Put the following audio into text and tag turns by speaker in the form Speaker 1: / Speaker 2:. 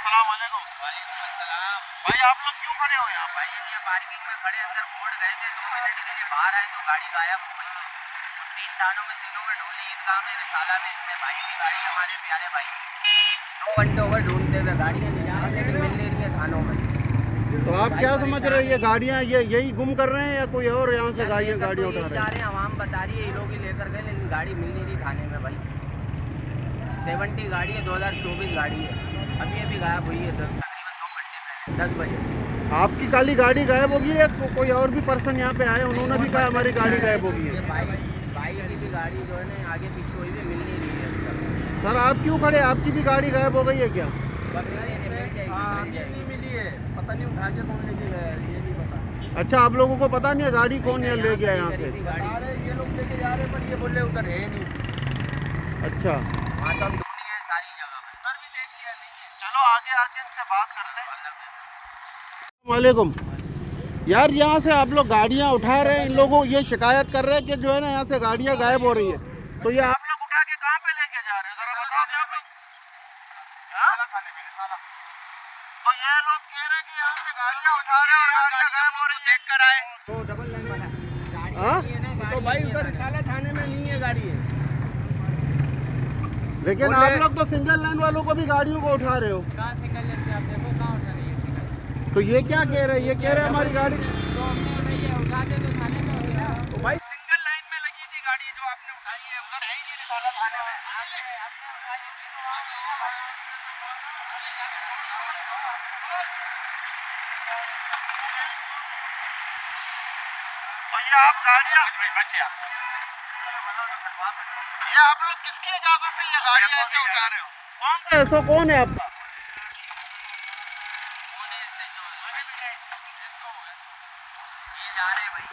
Speaker 1: अस्सलाम वालेकुम।
Speaker 2: वालेकुम अस्सलाम।
Speaker 1: भाई आप लोग क्यों खड़े हो यहाँ
Speaker 2: भाई ये पार्किंग में खड़े, अंदर कोर्ट गए थे, 2 मिनट के लिए बाहर आए तो गाड़ी गायब हो गई है। तो 3 थानों में, तीनों में ढूंढी, ईदगाह में, रिसाला में, इनमें भाई की गाड़ी, हमारे प्यारे भाई 2 घंटे हो गए ढूंढते हुए, गाड़ियाँ नहीं जा रही, लेकिन मिल नहीं रही है थानों में।
Speaker 1: तो आप क्या समझ रहे हो, ये गाड़ियाँ ये यही गुम कर रहे हैं या कोई और यहाँ से गाड़ियाँ
Speaker 2: तो
Speaker 1: उठा
Speaker 2: यही
Speaker 1: रहे
Speaker 2: जा
Speaker 1: हैं?
Speaker 2: रहे हैं, आवाम बता रही है ये लोग ही लेकर गए, लेकिन गाड़ी मिल नहीं रही थाने में भाई। 70 गाड़ी है, 2024 गाड़ी है, अभी अभी गायब हुई है, तकरीबन 2 घंटे पहले 10 बजे।
Speaker 1: आपकी काली गाड़ी गायब होगी है, कोई और भी पर्सन यहाँ पे आए, उन्होंने भी कहा हमारी गाड़ी गायब होगी है।
Speaker 2: भाई की भी गाड़ी जो है ना आगे पीछे हुई है, मिल नहीं रही है अभी तक।
Speaker 1: सर आप क्यों खड़े, आपकी भी गाड़ी गायब हो गई है क्या?
Speaker 2: नहीं मिली है, पता नहीं उठा के कौन लेके गया है, ये नहीं पता।
Speaker 1: अच्छा, आप लोगों को पता नहीं है गाड़ी कौन यहाँ ले गया यहाँ से?
Speaker 2: ये लोग लेके जा रहे हैं, पर ये बोले उधर है नहीं।
Speaker 1: अच्छा,
Speaker 2: हाँ तो हम ढूंढी है सारी जगह पे, सर भी देख लिया, नहीं है।
Speaker 1: चलो आगे आगे इनसे बात करते हैं। वालेकुम यार, यहाँ से आप लोग गाड़ियाँ उठा रहे हैं, इन लोगों ये शिकायत कर रहे हैं कि जो है ना यहाँ से गाड़ियाँ गायब हो रही है, तो ये आप लोग उठा के कहाँ पे लेके जा रहे हैं, जरा बताओ आप लोग। हाँ? तो ये लोग कह रहे हैं कि यहाँ से गाड़ियाँ उठा रहे हैं और गाड़ियाँ गायब हो रही है।
Speaker 2: देख कर आए तो डबल लाइन वाला
Speaker 1: हाँ?
Speaker 2: तो भाई उधर रिसाला थाने में नहीं है गाड़ी है।
Speaker 1: लेकिन आप लोग तो सिंगल लाइन वालों को भी गाड़ियों को उठा रहे हो,
Speaker 2: कहाँ सिंगल लेन से आप देखो कहाँ उठा रही है।
Speaker 1: तो ये क्या कह रहे हैं, ये कह रहे हैं हमारी गाड़ी।
Speaker 2: तो हमने उठाई है, उठाते तो थाने में होती है।
Speaker 3: तो भाई सिंगल लाइन में लगी थी गाड़ी जो आपने उठाई है, उधर है ही नहीं रिसाला थाने में।
Speaker 1: तो ये आप गाड़ियाँ, ये आप लोग किसकी इजाजत से ये गाड़ियाँ ऐसे उठा रहे हो? कौन सा ऐसा कौन है आपका?
Speaker 2: ये जा रहे हैं भाई।